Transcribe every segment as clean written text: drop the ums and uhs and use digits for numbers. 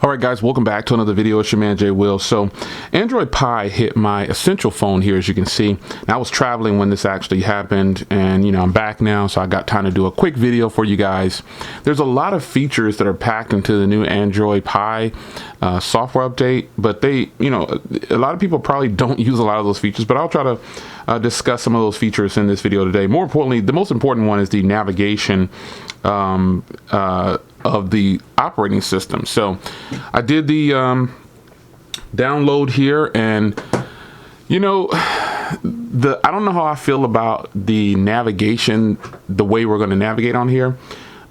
All right, guys, welcome back to another video. It's your man Jay Will. So Android Pie hit my essential phone here, as you can see. Now, I was traveling when this actually happened, and I'm back now, so I got time to do a quick video for you guys. There's a lot of features that are packed into the new Android Pie software update, but a lot of people probably don't use a lot of those features, but I'll try to discuss some of those features in this video today. More importantly, the most important one is the navigation of the operating system. So I did the download here, and I don't know how I feel about the navigation, the way we're going to navigate on here.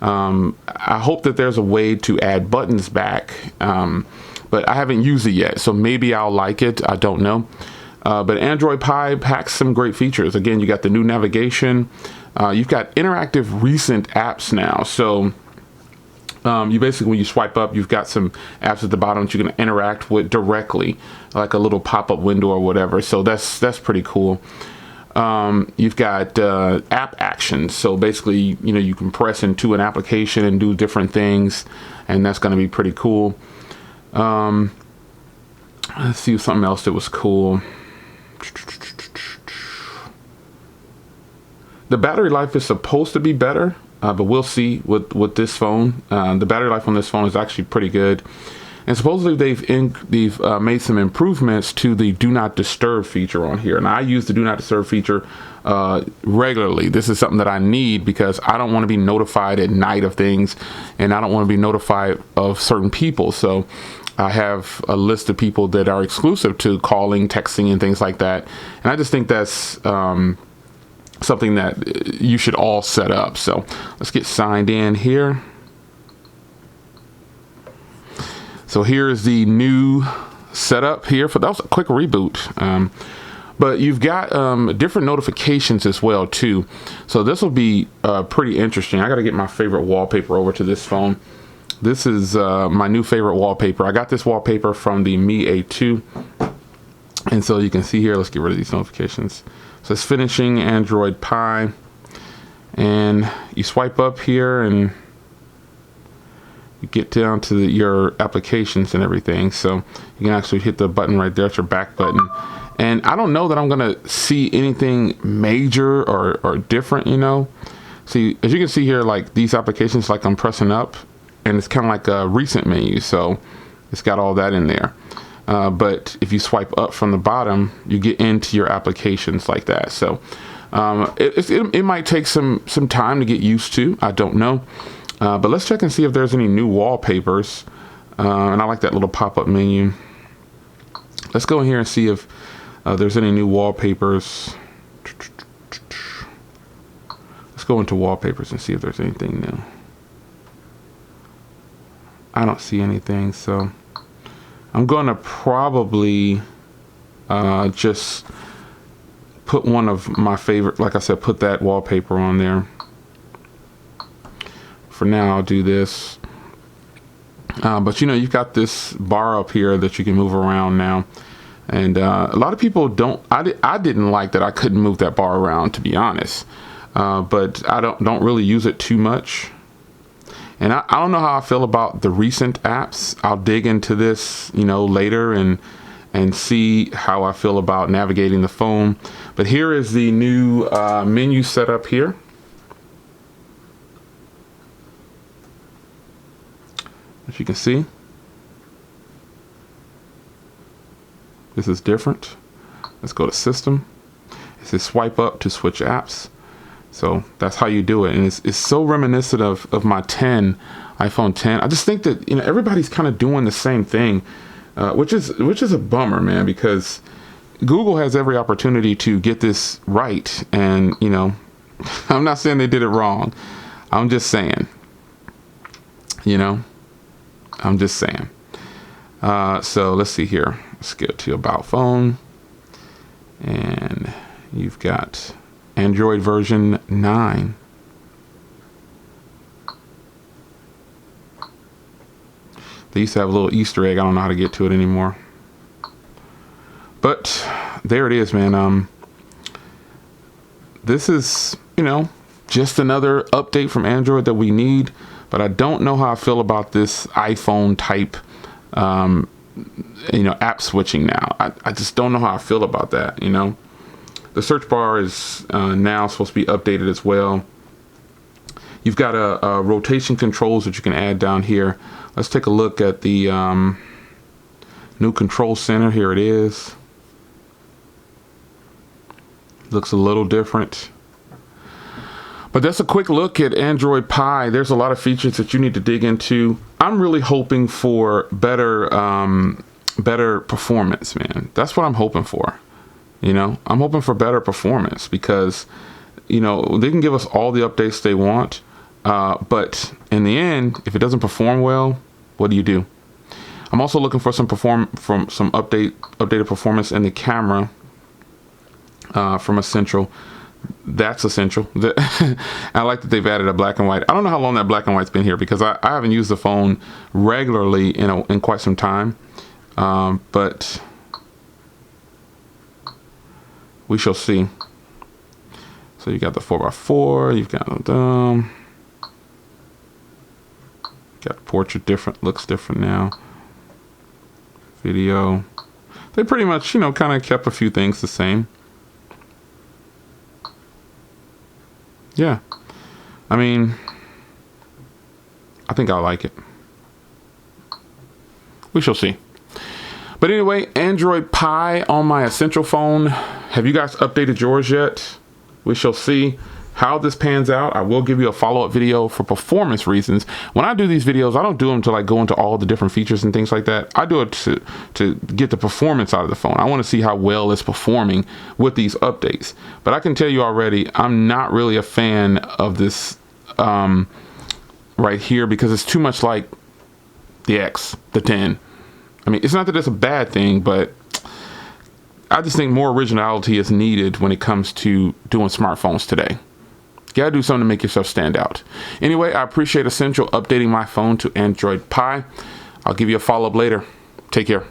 I hope that there's a way to add buttons back, but I haven't used it yet, so maybe I'll like it. I don't know. But Android Pie packs some great features. Again, you got the new navigation. You've got interactive recent apps now. So you basically, when you swipe up, you've got some apps at the bottom that you can interact with directly, like a little pop-up window or whatever. So that's pretty cool. You've got app actions. So basically, you can press into an application and do different things, and that's going to be pretty cool. Let's see something else that was cool. The battery life is supposed to be better, but we'll see with this phone. The battery life on this phone is actually pretty good, and supposedly they've made some improvements to the Do Not Disturb feature on here. And I use the Do Not Disturb feature regularly. This is something that I need because I don't want to be notified at night of things, and I don't want to be notified of certain people. So I have a list of people that are exclusive to calling, texting, and things like that. And I just think that's something that you should all set up. So let's get signed in here. So here's the new setup here. That was a quick reboot. But you've got different notifications as well too. So this will be pretty interesting. I got to get my favorite wallpaper over to this phone. This is my new favorite wallpaper. I got this wallpaper from the Mi A2. And so you can see here, let's get rid of these notifications. So it's finishing Android Pie, and you swipe up here and you get down to your applications and everything. So you can actually hit the button right there. It's your back button. And I don't know that I'm going to see anything major or different, See, as you can see here, like these applications, like I'm pressing up, and it's kind of like a recent menu. So it's got all that in there. But if you swipe up from the bottom, you get into your applications like that. So it might take some time to get used to. I don't know. But let's check and see if there's any new wallpapers. And I like that little pop-up menu. Let's go in here and see if there's any new wallpapers. Let's go into wallpapers and see if there's anything new. I don't see anything, so I'm gonna probably just put one of my favorite, like I said, put that wallpaper on there. For now, I'll do this. But you've got this bar up here that you can move around now. And a lot of people don't, I didn't like that I couldn't move that bar around, to be honest. But I don't really use it too much. And I don't know how I feel about the recent apps. I'll dig into this, later and see how I feel about navigating the phone. But here is the new menu setup here. As you can see, this is different. Let's go to System. It says swipe up to switch apps. So that's how you do it, and it's so reminiscent of my iPhone 10. I just think that everybody's kind of doing the same thing, which is a bummer, man, because Google has every opportunity to get this right, and I'm not saying they did it wrong. I'm just saying, I'm just saying. So let's see here. Let's get to About Phone, and you've got Android version 9. They used to have a little Easter egg. I don't know how to get to it anymore. But there it is, man. This is, just another update from Android that we need. But I don't know how I feel about this iPhone type app switching now. I just don't know how I feel about that. The search bar is now supposed to be updated as well. You've got a rotation controls that you can add down here. Let's take a look at the new control center. Here it is. Looks a little different. But that's a quick look at Android Pie. There's a lot of features that you need to dig into. I'm really hoping for better performance, man. That's what I'm hoping for. I'm hoping for better performance because, they can give us all the updates they want. But in the end, if it doesn't perform well, what do? I'm also looking for some updated performance in the camera from Essential. That's Essential. I like that they've added a black and white. I don't know how long that black and white's been here because I haven't used the phone regularly in quite some time. But we shall see. So you got the 4x4. You've got portrait different, looks different now. Video. They pretty much, kind of kept a few things the same. Yeah. I mean, I think I like it. We shall see. But anyway, Android Pie on my Essential phone. Have you guys updated yours yet? We shall see how this pans out. I will give you a follow-up video for performance reasons. When I do these videos, I don't do them to go into all the different features and things like that. I do it to get the performance out of the phone. I want to see how well it's performing with these updates. But I can tell you already, I'm not really a fan of this right here because it's too much like the X, the 10. I mean, it's not that it's a bad thing, but I just think more originality is needed when it comes to doing smartphones today. You gotta do something to make yourself stand out. Anyway, I appreciate Essential updating my phone to Android Pie. I'll give you a follow-up later. Take care.